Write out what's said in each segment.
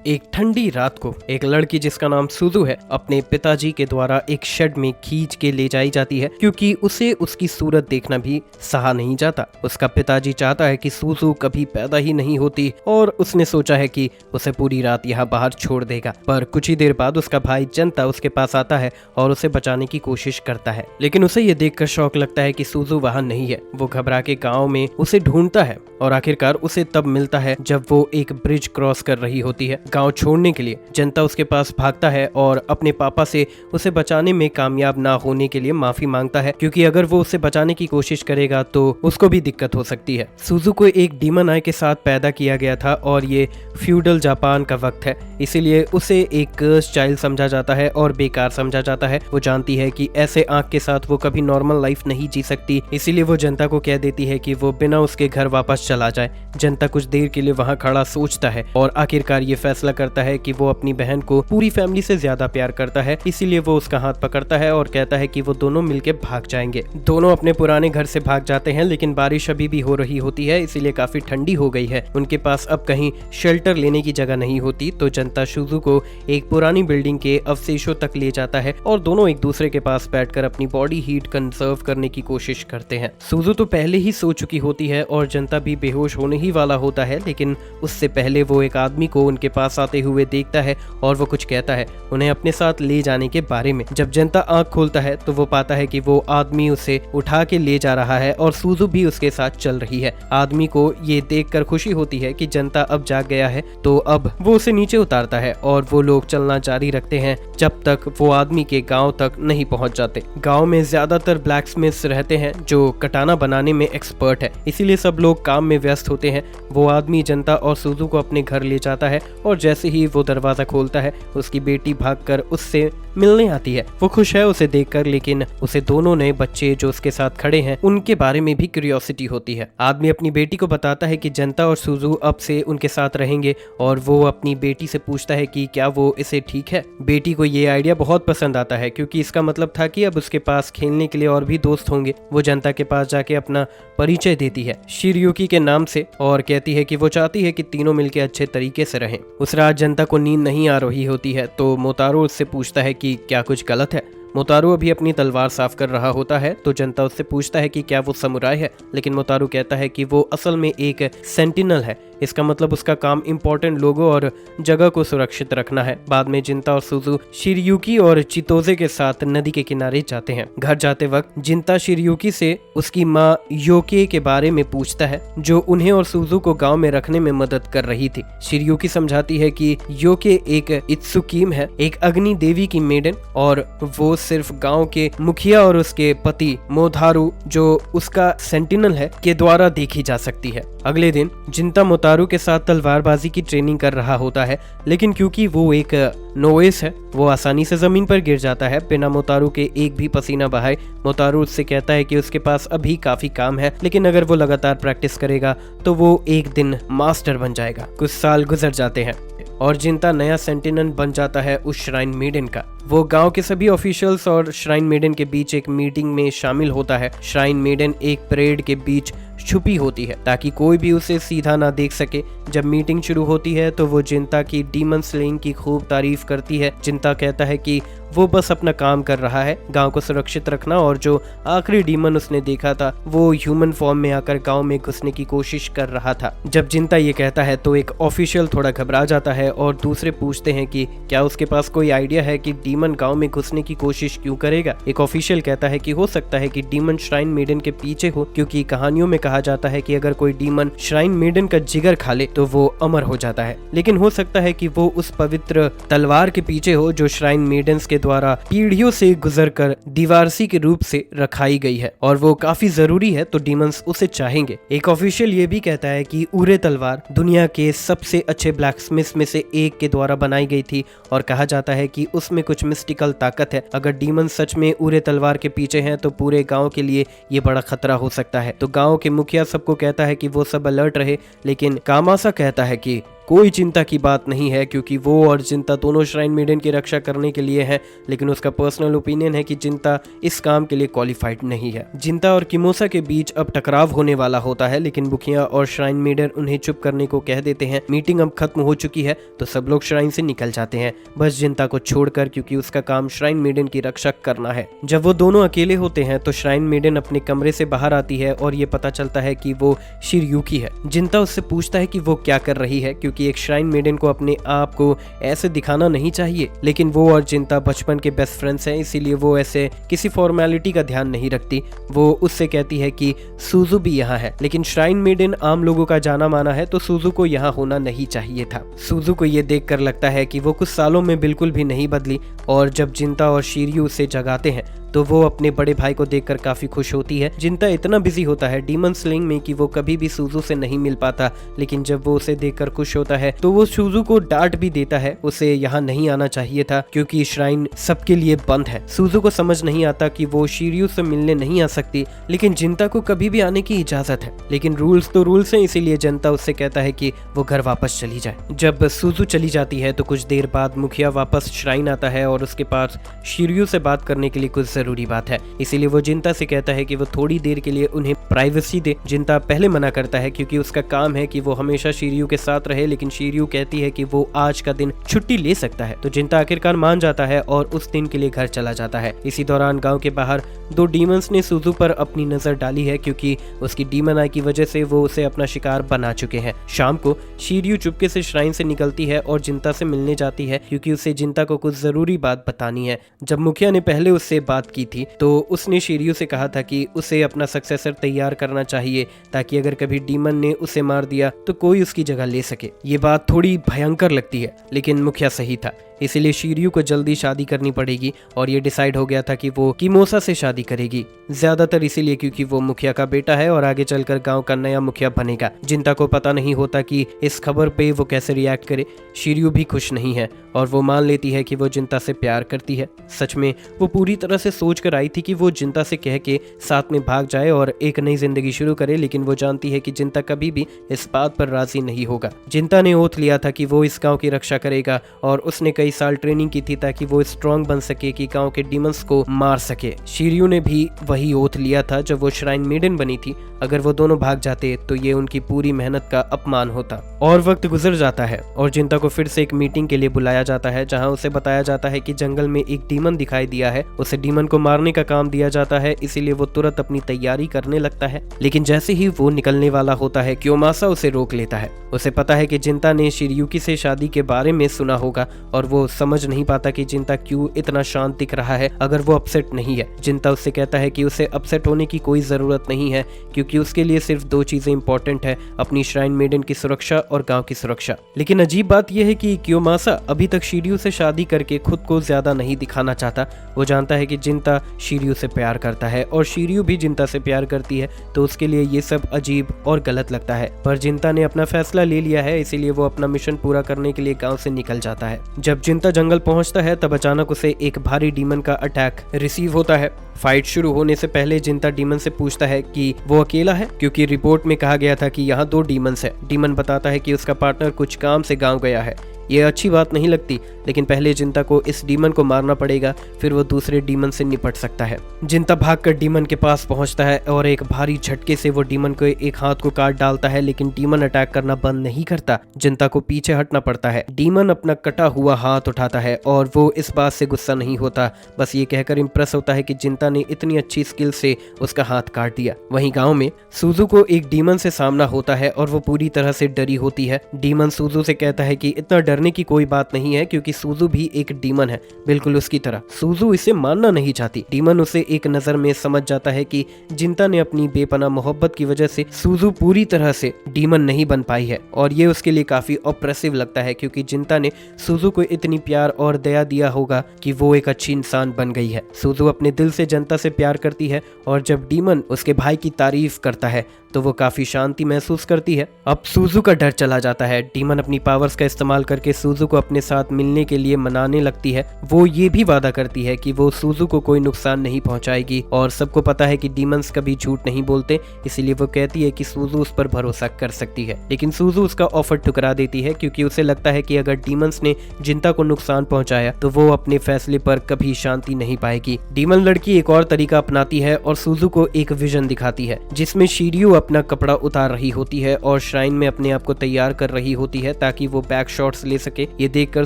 एक ठंडी रात को एक लड़की जिसका नाम सुजू है अपने पिताजी के द्वारा एक शेड में खींच के ले जाई जाती है क्योंकि उसे उसकी सूरत देखना भी सहा नहीं जाता। उसका पिताजी चाहता है कि सुजू कभी पैदा ही नहीं होती और उसने सोचा है कि उसे पूरी रात यहाँ बाहर छोड़ देगा। पर कुछ ही देर बाद उसका भाई जनता उसके पास आता है और उसे बचाने की कोशिश करता है, लेकिन उसे ये देखकर शौक लगता है कि सुजू वहाँ नहीं है। वो घबरा के गाँव में उसे ढूंढता है और आखिरकार उसे तब मिलता है जब वो एक ब्रिज क्रॉस कर रही होती है गांव छोड़ने के लिए। जनता उसके पास भागता है और अपने पापा से उसे बचाने में कामयाब ना होने के लिए माफी मांगता है, क्योंकि अगर वो उसे बचाने की कोशिश करेगा तो उसको भी दिक्कत हो सकती है। सुजू को एक डीमन आई के साथ पैदा किया गया था और ये फ्यूडल जापान का वक्त है, इसीलिए उसे एक कर्स चाइल्ड समझा जाता है और बेकार समझा जाता है। वो जानती है कि ऐसे आंख के साथ वो कभी नॉर्मल लाइफ नहीं जी सकती, इसीलिए वो जनता को कह देती है कि वो बिना उसके घर वापस चला जाए। जनता कुछ देर के लिए वहाँ खड़ा सोचता है और आखिरकार ये फैसला करता है कि वो अपनी बहन को पूरी फैमिली से ज्यादा प्यार करता है, इसीलिए वो उसका हाथ पकड़ता है और कहता है कि वो दोनों मिलके भाग जाएंगे। दोनों अपने पुराने घर से भाग जाते हैं, लेकिन बारिश अभी भी हो रही होती है, इसीलिए काफी ठंडी हो गई है। उनके पास अब कहीं शेल्टर लेने की जगह नहीं होती, तो जनता सुजू को एक पुरानी बिल्डिंग के अवशेषों तक ले जाता है और दोनों एक दूसरे के पास बैठकर अपनी बॉडी हीट कंजर्व करने की कोशिश करते हैं। सुजू तो पहले ही सो चुकी होती है और जनता भी बेहोश होने ही वाला होता है, लेकिन उससे पहले वो एक आदमी को उनके पास आते हुए देखता है और वो कुछ कहता है उन्हें अपने साथ ले जाने के बारे में। जब जनता आंख खोलता है तो वो पाता है कि वो आदमी उसे उठा के ले जा रहा है और सुजू भी उसके साथ चल रही है। आदमी को ये देखकर खुशी होती है कि जनता अब जाग गया है, तो अब वो उसे नीचे उतारता है और वो लोग चलना जारी रखते हैं जब तक वो आदमी के गाँव तक नहीं पहुँच जाते। गाँव में ज्यादातर ब्लैकस्मिथ्स रहते हैं जो कटाना बनाने में एक्सपर्ट है, इसीलिए सब लोग काम में व्यस्त होते हैं। वो आदमी जनता और सुजू को अपने घर ले जाता है और जैसे ही वो दरवाजा खोलता है उसकी बेटी भागकर उससे मिलने आती है। वो खुश है उसे देखकर, लेकिन उसे दोनों नए बच्चे जो उसके साथ खड़े हैं उनके बारे में भी क्यूरियोसिटी होती है। आदमी अपनी बेटी को बताता है कि जनता और सुजू अब से उनके साथ रहेंगे और वो अपनी बेटी से पूछता है कि क्या वो इसे ठीक है। बेटी को ये आइडिया बहुत पसंद आता है क्योंकि इसका मतलब था कि अब उसके पास खेलने के लिए और भी दोस्त होंगे। वो जनता के पास जाके अपना परिचय देती है शिरयुकी के नाम से और कहती है कि वो चाहती है कि तीनों मिलके अच्छे तरीके से रहें। उस रात जनता को नींद नहीं आ रही होती है, तो मोतारो उससे पूछता है कि क्या कुछ गलत है। मोतारो अभी अपनी तलवार साफ कर रहा होता है, तो जनता उससे पूछता है कि क्या वो समुराई है, लेकिन मोतारो कहता है कि वो असल में एक सेंटिनल है। इसका मतलब उसका काम इम्पोर्टेंट लोगों और जगह को सुरक्षित रखना है। बाद में जिंता और सुजू शिरयुकी और चितोजे के साथ नदी के किनारे जाते हैं। घर जाते वक्त जिंता शिरयुकी से उसकी माँ योके के बारे में पूछता है, जो उन्हें और सुजू को गांव में रखने में मदद कर रही थी। शिरयुकी समझाती है कि योके एक इत्सुकीम है, एक अग्नि देवी की मेडन, और वो सिर्फ गांव के मुखिया और उसके पति मोधारू, जो उसका सेंटिनल है, के द्वारा देखी जा सकती है। अगले दिन जिंता मोतारू के साथ तलवारबाजी की ट्रेनिंग कर रहा होता है, लेकिन क्योंकि वो एक नोएस है वो आसानी से जमीन पर गिर जाता है बिना मोतारू के एक भी पसीना बहाए। मोतारू उससे कहता है कि उसके पास अभी काफी काम है, लेकिन अगर वो लगातार प्रैक्टिस करेगा तो वो एक दिन मास्टर बन जाएगा। कुछ साल गुजर जाते हैं और जिंता नया सेंटिनल बन जाता है उस श्राइन मेडन का। वो गांव के सभी ऑफिशियल्स और श्राइन मेडन के बीच एक मीटिंग में शामिल होता है। श्राइन मेडन एक परेड के बीच छुपी होती है ताकि कोई भी उसे सीधा ना देख सके। जब मीटिंग शुरू होती है तो वो जिंता की डीमन स्लेइंग की खूब तारीफ करती है। जिंता कहता है कि वो बस अपना काम कर रहा है, गांव को सुरक्षित रखना, और जो आखिरी डीमन उसने देखा था वो ह्यूमन फॉर्म में आकर गांव में घुसने की कोशिश कर रहा था। जब जिंता ये कहता है तो एक ऑफिशियल थोड़ा घबरा जाता है और दूसरे पूछते हैं कि क्या उसके पास कोई आइडिया है कि डीमन गांव में घुसने की कोशिश क्यों करेगा। एक ऑफिशियल कहता है कि हो सकता है कि डीमन श्राइन मेडन के पीछे हो, क्योंकि कहानियों में कहा जाता है कि अगर कोई डीमन श्राइन मेडन का जिगर खा ले तो वो अमर हो जाता है। लेकिन हो सकता है कि वो उस पवित्र तलवार के पीछे हो जो श्राइन मेडन्स के द्वारा पीढ़ियों से गुजरकर दीवारसी के रूप से रखाई गई है, और वो काफी जरूरी है, तो डीमंस उसे चाहेंगे। एक ऑफिशियल ये भी कहता है कि उरे तलवार दुनिया के सबसे अच्छे ब्लैकस्मिथ में से एक के द्वारा बनाई गई थी और कहा जाता है कि उसमें कुछ मिस्टिकल ताकत है। अगर डीमन सच में उरे तलवार के पीछे हैं तो पूरे गांव के लिए ये बड़ा खतरा हो सकता है। तो गांव के मुखिया सबको कहता है कि वो सब अलर्ट रहे, लेकिन कामासा कहता है कि कोई चिंता की बात नहीं है क्योंकि वो और जिंता दोनों श्राइन मेडन की रक्षा करने के लिए हैं, लेकिन उसका पर्सनल ओपिनियन है कि जिंता इस काम के लिए क्वालिफाइड नहीं है। जिंता और किमोसा के बीच अब टकराव होने वाला होता है, लेकिन मुखिया और श्राइन मेडन उन्हें चुप करने को कह देते हैं। मीटिंग अब खत्म हो चुकी है तो सब लोग श्राइन से निकल जाते हैं, बस जिंता को छोड़कर, क्योंकि उसका काम श्राइन मेडन की रक्षा करना है। जब वो दोनों अकेले होते हैं तो श्राइन मेडन अपने कमरे से बाहर आती है और ये पता चलता है कि वो शिरयुकी है। जिंता उससे पूछता है कि वो क्या कर रही है, क्योंकि एक श्राइन मेडन को अपने आप को ऐसे दिखाना नहीं चाहिए, लेकिन वो और जिंता बचपन के बेस्ट फ्रेंड्स हैं, इसीलिए वो ऐसे किसी फॉर्मेलिटी का ध्यान नहीं रखती। वो उससे कहती है कि सूजू भी यहाँ है, लेकिन श्राइन मेडन आम लोगों का जाना माना है तो सूजू को यहाँ होना नहीं चाहिए था। सूजू को ये देखकर लगता है कि वो कुछ सालों में बिल्कुल भी नहीं बदली, और जब जिंता और शिरयू उसे जगाते हैं तो वो अपने बड़े भाई को देखकर काफी खुश होती है। जिंता इतना बिजी होता है डीमन स्लेइंग में कि वो कभी भी सूजू से नहीं मिल पाता, लेकिन जब वो उसे देखकर खुश होता है तो वो सूजू को डांट भी देता है। उसे यहाँ नहीं आना चाहिए था क्योंकि श्राइन सबके लिए बंद है। सूजू को समझ नहीं आता कि वो शिरयू से मिलने नहीं आ सकती, लेकिन जिंता को कभी भी आने की इजाजत है। लेकिन रूल्स तो रूल्स हैं, इसीलिए जिंता उससे कहता है कि वो घर वापस चली जाए। जब सूजू चली जाती है तो कुछ देर बाद मुखिया वापस श्राइन आता है और उसके पास शिरयू से बात करने के लिए कुछ जरूरी बात है, इसीलिए वो जिंता से कहता है कि वो थोड़ी देर के लिए उन्हें प्राइवेसी दे। जिंता पहले मना करता है क्योंकि उसका काम है कि वो हमेशा शिरयू के साथ रहे, लेकिन शिरयू कहती है कि वो आज का दिन छुट्टी ले सकता है। तो जिंता आखिरकार मान जाता है और उस दिन के लिए घर चला जाता है। इसी दौरान गांव के बाहर दो डीमंस ने सूजू पर अपनी नजर डाली है, क्योंकि उसकी डीमन आई की वजह से वो उसे अपना शिकार बना चुके हैं। शाम को शिरयू चुपके से श्राइन से निकलती है और जिंता से मिलने जाती है, क्योंकि उसे जिंता को कुछ जरूरी बात बतानी है। जब मुखिया ने पहले उससे बात की थी तो उसने शिरयू से कहा था कि उसे अपना सक्सेसर तैयार करना चाहिए, ताकि अगर कभी डीमन ने उसे मार दिया तो कोई उसकी जगह ले सके। ये बात थोड़ी भयंकर लगती है, लेकिन मुखिया सही था, इसीलिए शिरयू को जल्दी शादी करनी पड़ेगी और ये डिसाइड हो गया था कि वो किमोसा से शादी करेगी, ज्यादातर इसीलिए क्योंकि वो मुखिया का बेटा है और आगे चलकर गांव का नया मुखिया बनेगा। जिंता को पता नहीं होता कि इस खबर पे वो कैसे रिएक्ट करे। शिरयू भी खुश नहीं है और वो मान लेती है कि वो जिंता से प्यार करती है। सच में वो पूरी तरह से सोच कर आई थी कि वो जिंता से कह के साथ में भाग जाए और एक नई जिंदगी शुरू करे, लेकिन वो जानती है कि जिंता कभी भी इस बात पर राजी नहीं होगा। जिंता ने ओथ लिया था कि वो इस गांव की रक्षा करेगा और उसने कई साल ट्रेनिंग की थी ताकि वो स्ट्रॉन्ग बन सके कि गांव के डीमंस को मार सके। शिरयू ने भी वही ओथ लिया था जब वो श्राइन मेडन बनी थी। अगर वो दोनों भाग जाते तो ये उनकी पूरी मेहनत का अपमान होता। और वक्त गुजर जाता है और जिंता को फिर से एक मीटिंग के लिए बुलाया जाता है, जहां उसे बताया जाता है कि जंगल में एक डीमन दिखाई दिया है। उसे डीमन को मारने का काम दिया जाता है, इसीलिए वो तुरंत अपनी तैयारी करने लगता है। लेकिन जैसे ही वो निकलने वाला होता है कियोमासा उसे रोक लेता है। उसे पता है कि जिंता ने शिरयुकी से शादी के बारे में सुना होगा और वो समझ नहीं पाता कि जिंता क्यों इतना शांत दिख रहा है अगर वो अपसेट नहीं है। जिंता उससे कहता है कि उसे अपसेट होने की कोई जरूरत नहीं है, क्योंकि उसके लिए सिर्फ दो चीजें इंपॉर्टेंट है, अपनी श्राइन मेडन की सुरक्षा और गांव की सुरक्षा। लेकिन अजीब बात यह है कि कियोमासा अभी तक शिरयू से शादी करके खुद को ज्यादा नहीं दिखाना चाहता। वो जानता है कि जिंता शिरयू से प्यार करता है और शिरयू भी जिंता से प्यार करती है, तो उसके लिए ये सब अजीब और गलत लगता है। पर जिंता ने अपना फैसला ले लिया है, इसीलिए वो अपना मिशन पूरा करने के लिए गांव से निकल जाता है। जब जिंता जंगल पहुंचता है तब अचानक उसे एक भारी डीमन का अटैक रिसीव होता है। फाइट शुरू होने से पहले जिंता डीमन से पूछता है कि वो अकेला है, क्योंकि रिपोर्ट में कहा गया था कि यहाँ 2 डीमंस है। डीमन बताता है कि उसका पार्टनर कुछ काम से गांव गया है। ये अच्छी बात नहीं लगती, लेकिन पहले जिंता को इस डीमन को मारना पड़ेगा, फिर वो दूसरे डीमन से निपट सकता है। जिंता भागकर डीमन के पास पहुंचता है और एक भारी झटके से वो डीमन को एक हाथ को काट डालता है, लेकिन डीमन अटैक करना बंद नहीं करता। जिंता को पीछे हटना पड़ता है। डीमन अपना कटा हुआ हाथ उठाता है और वो इस बात से गुस्सा नहीं होता, बस ये कहकर इम्प्रेस होता है कि जिंता ने इतनी अच्छी स्किल से उसका हाथ काट दिया। वहीं गाँव में सूजू को एक डीमन से सामना होता है और वो पूरी तरह से डरी होती है। डीमन सूजू से कहता है कि इतना डरने की कोई बात नहीं है, क्योंकि सूजू भी एक डीमन है, बिल्कुल उसकी तरह। सूजू इसे मानना नहीं चाहती। डीमन उसे एक नजर में समझ जाता है कि जिंता ने अपनी बेपनाह मोहब्बत की वजह से सूजू पूरी तरह से डीमन नहीं बन पाई है, और ये उसके लिए काफी ऑप्रेसिव लगता है, क्योंकि जिंता ने सूजू को इतनी प्यार और दया दिया होगा कि वो एक अच्छी इंसान बन गई है। सूजू अपने दिल से जनता से प्यार करती है और जब डीमन उसके भाई की तारीफ करता है तो वो काफी शांति महसूस करती है। अब सुजू का डर चला जाता है। डीमन अपनी पावर्स का इस्तेमाल करके सुजू को अपने साथ मिलने के लिए मनाने लगती है। वो ये भी वादा करती है कि वो सुजू को कोई नुकसान नहीं पहुंचाएगी और सबको पता है कि डीमंस कभी झूठ नहीं बोलते, इसीलिए वो कहती है कि सुजू उस पर भरोसा कर सकती है। लेकिन सुजू उसका ऑफर ठुकरा देती है क्योंकि उसे लगता है कि अगर डीमंस ने जिंता को नुकसान पहुंचाया तो वो अपने फैसले पर कभी शांति नहीं पाएगी। डीमन लड़की एक और तरीका अपनाती है और सुजू को एक विजन दिखाती है जिसमें शिरियो अपना कपड़ा उतार रही होती है और श्राइन में अपने आप को तैयार कर रही होती है ताकि वो बैक शॉट्स ले सके। ये देखकर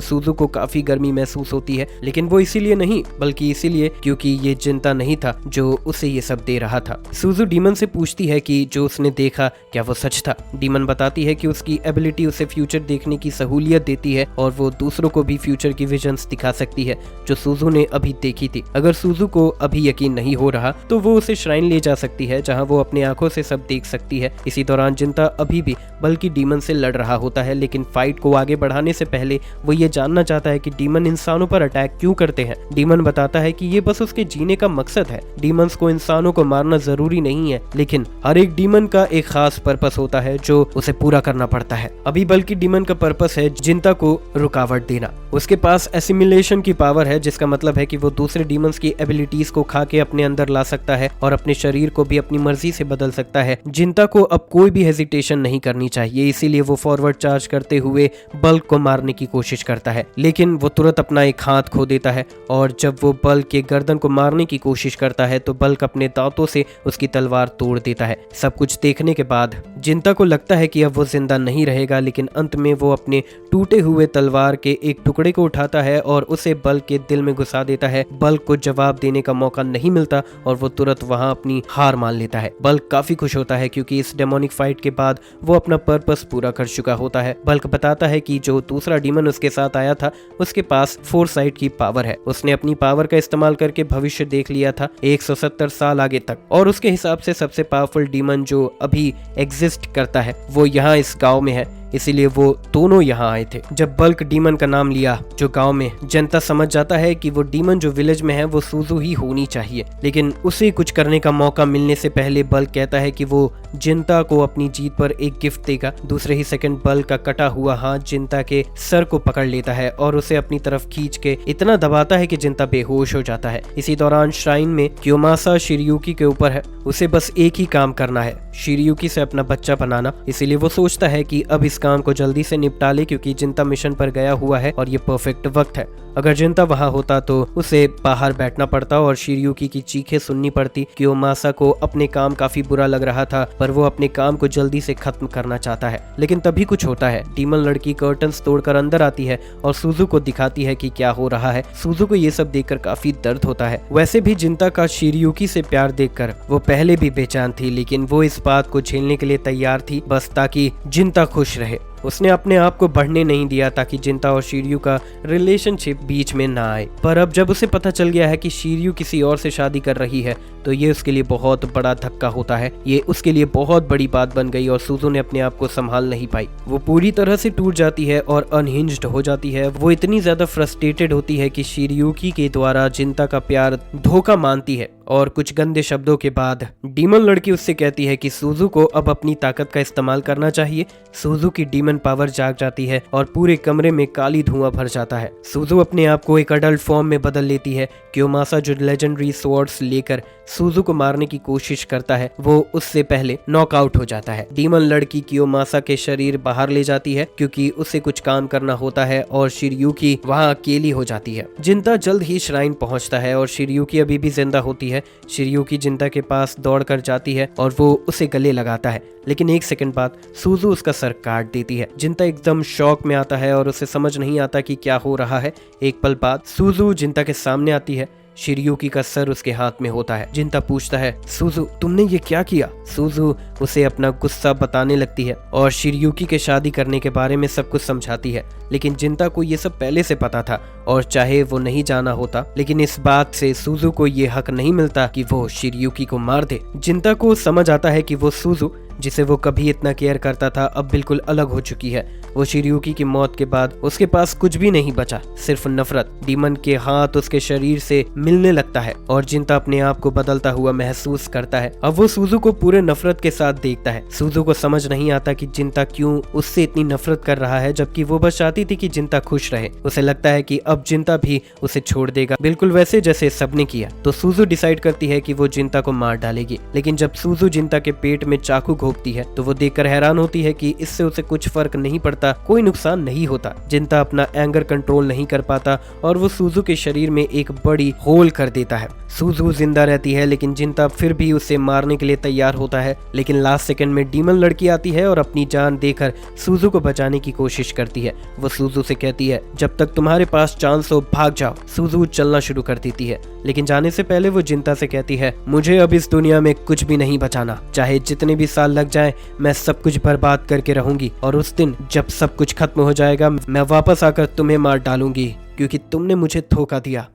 सुजू को काफी गर्मी महसूस होती है, लेकिन वो इसीलिए नहीं बल्कि इसीलिए क्योंकि ये जिंता नहीं था जो उसे ये सब दे रहा था। सुजू डीमन से पूछती है कि जो उसने देखा क्या वो सच था। डीमन बताती है कि उसकी एबिलिटी उसे फ्यूचर देखने की सहूलियत देती है और वो दूसरों को भी फ्यूचर की विजन्स दिखा सकती है जो सुजू ने अभी देखी थी। अगर सुजू को अभी यकीन नहीं हो रहा तो वो उसे श्राइन ले जा सकती है जहां वो अपने आंखों से सब देख सकती है। इसी दौरान जिंता अभी भी बल्कि डीमन से लड़ रहा होता है, लेकिन फाइट को आगे बढ़ाने से पहले वो ये जानना चाहता है कि डीमन इंसानों पर अटैक क्यों करते हैं। डीमन बताता है कि ये बस उसके जीने का मकसद है। डीमंस को इंसानों को मारना जरूरी नहीं है, लेकिन हर एक डीमन का एक खास पर्पस होता है जो उसे पूरा करना पड़ता है। अभी बल्कि डीमन का पर्पस है जिंता को रुकावट देना। उसके पास एसिमिलेशन की पावर है जिसका मतलब है कि वो दूसरे डीमंस की एबिलिटीज को खा के अपने अंदर ला सकता है और अपने शरीर को भी अपनी मर्जी से बदल सकता है। जिंता को अब कोई भी हेजिटेशन नहीं करनी चाहिए, इसीलिए वो फॉरवर्ड चार्ज करते हुए बल्क को मारने की कोशिश करता है, लेकिन वो तुरंत अपना एक हाथ खो देता है और जब वो बल्क के गर्दन को मारने की कोशिश करता है तो बल्क अपने दांतों से उसकी तलवार तोड़ देता है। सब कुछ देखने के बाद जिंता को लगता है कि अब वो जिंदा नहीं रहेगा, लेकिन अंत में वो अपने टूटे हुए तलवार के एक टुकड़े को उठाता है और उसे बल्क के दिल में घुसा देता है। बल्क को जवाब देने का मौका नहीं मिलता और वो तुरंत वहां अपनी हार मान लेता है। बल्क काफी खुश होता है क्योंकि इस डेमोनिक फाइट के बाद वो अपना पर्पस पूरा कर चुका होता है। बल्क बताता है कि जो दूसरा डीमन उसके साथ आया था उसके पास फोरसाइट की पावर है। उसने अपनी पावर का इस्तेमाल करके भविष्य देख लिया था 170 साल आगे तक, और उसके हिसाब से सबसे पावरफुल डीमन जो अभी एग्जिस्ट करता है वो यहाँ इस गाँव में है, इसीलिए वो दोनों यहाँ आए थे। जब बल्क डीमन का नाम लिया जो गांव में, जनता समझ जाता है कि वो डीमन जो विलेज में है वो सुजू ही होनी चाहिए, लेकिन उसे कुछ करने का मौका मिलने से पहले बल्क कहता है कि वो जिंता को अपनी जीत पर एक गिफ्ट देगा। दूसरे ही सेकंड बल्क का कटा हुआ हाथ जिंता के सर को पकड़ लेता है और उसे अपनी तरफ खींच के इतना दबाता है कि जिंता बेहोश हो जाता है। इसी दौरान श्राइन में क्योमासा शिरियुकी के ऊपर है। उसे बस एक ही काम करना है, शिरियुकी से अपना बच्चा बनाना। इसीलिए वो सोचता है कि अब इस काम को जल्दी से निपटा ले क्योंकि जिंता मिशन पर गया हुआ है और ये परफेक्ट वक्त है। अगर जिंता वहां होता तो उसे बाहर बैठना पड़ता और शिरियुकी की चीखें सुननी पड़ती। क्योमासा को अपने काम काफी बुरा लग रहा था पर वो अपने काम को जल्दी से खत्म करना चाहता है। लेकिन तभी कुछ होता है। डीमन लड़की कर्टन्स तोड़कर अंदर आती है और सुजू को दिखाती है कि क्या हो रहा है। सुजू को ये सब देखकर काफी दर्द होता है। वैसे भी जिंता का शिरियुकी से प्यार देखकर वो पहले भी बेचैन थी, लेकिन वो इस बात को झेलने के लिए तैयार थी बस ताकि जिंता खुश रहे। उसने अपने आप को बढ़ने नहीं दिया ताकि जिंता और शिरियू का रिलेशनशिप बीच में ना आए। पर अब जब उसे पता चल गया है कि शिरियू किसी और से शादी कर रही है तो ये उसके लिए बहुत बड़ा धक्का होता है। ये उसके लिए बहुत बड़ी बात बन गई और सुजू ने अपने आप को संभाल नहीं पाई। वो पूरी तरह से टूट जाती है और अनहिंज्ड हो जाती है। वो इतनी ज्यादा फ्रस्ट्रेटेड होती है कि शिरियुकी के द्वारा जिंता का प्यार धोखा मानती है और कुछ गंदे शब्दों के बाद डीमन लड़की उससे कहती है कि सुजू को अब अपनी ताकत का इस्तेमाल करना चाहिए। सुजू की डीमन पावर जाग जाती है और पूरे कमरे में काली धुआं भर जाता है। सुजू अपने आप को एक अडल्ट फॉर्म में बदल लेती है। क्योमासा जो लेजेंडरी स्वॉर्ड्स लेकर सुजू को मारने की कोशिश करता है वो उससे पहले नॉकआउट हो जाता है। डीमन लड़की क्योमासा के शरीर बाहर ले जाती है क्योंकि उसे कुछ काम करना होता है और शिरियुकी वहां अकेली हो जाती है। जिंता जल्द ही श्राइन पहुंचता है और शिरियुकी अभी भी जिंदा होती है। शिरियुकी जिंता के पास दौड़कर जाती है और वो उसे गले लगाता है, लेकिन एक सेकंड बाद सुजू उसका सर काट देती है। जिंता एकदम शॉक में आता है और उसे समझ नहीं आता कि क्या हो रहा है। एक पल बाद सुजू जिंता के सामने आती है। शिरियुकी का सर उसके हाथ में होता है। जिंता पूछता है, सुजू तुमने ये क्या किया? सुजू उसे अपना गुस्सा बताने लगती है और शिरियुकी के शादी करने के बारे में सब कुछ समझाती है, लेकिन जिंता को ये सब पहले से पता था और चाहे वो नहीं जाना होता लेकिन इस बात से सुजू को ये हक नहीं मिलता कि वो शिरियुकी को मार दे। जिंता को समझ आता है कि वो सुजू जिसे वो कभी इतना केयर करता था अब बिल्कुल अलग हो चुकी है। वो शिरयुकी की मौत के बाद उसके पास कुछ भी नहीं बचा, सिर्फ नफरत। डीमन के हाथ उसके शरीर से मिलने लगता है और जिंता अपने आप को बदलता हुआ महसूस करता है। अब वो सुजू को पूरे नफरत के साथ देखता है। सुजू को समझ नहीं आता कि जिंता क्यों उससे इतनी नफरत कर रहा है, जबकि वो बस चाहती थी कि जिंता खुश रहे। उसे लगता है कि अब जिंता भी उसे छोड़ देगा, बिल्कुल वैसे जैसे सबने किया। तो सुजू डिसाइड करती है कि वो जिंता को मार डालेगी। लेकिन जब सुजू जिंता के पेट में चाकू घोंपती है तो वो देखकर हैरान होती है कि इससे उसे कुछ फर्क नहीं पड़ता, कोई नुकसान नहीं होता। जिंता अपना एंगर कंट्रोल नहीं कर पाता और वो सुजू के शरीर में एक बड़ी होल कर देता है। सुजू जिंदा रहती है लेकिन जिंता फिर भी उसे मारने के लिए तैयार होता है। लेकिन लास्ट सेकंड में डीमन लड़की आती है और अपनी जान देकर सुजू को बचाने की कोशिश करती है। वो सुजू से कहती है, जब तक तुम्हारे पास चांस हो भाग जाओ। सुजू चलना शुरू कर देती है, लेकिन जाने से पहले वो जिंता से कहती है, मुझे अब इस दुनिया में कुछ भी नहीं बचाना, चाहे जितने भी साल लग जाए मैं सब कुछ बर्बाद करके रहूंगी। और उस दिन जब सब कुछ खत्म हो जाएगा मैं वापस आकर तुम्हें मार डालूंगी, क्योंकि तुमने मुझे धोखा दिया।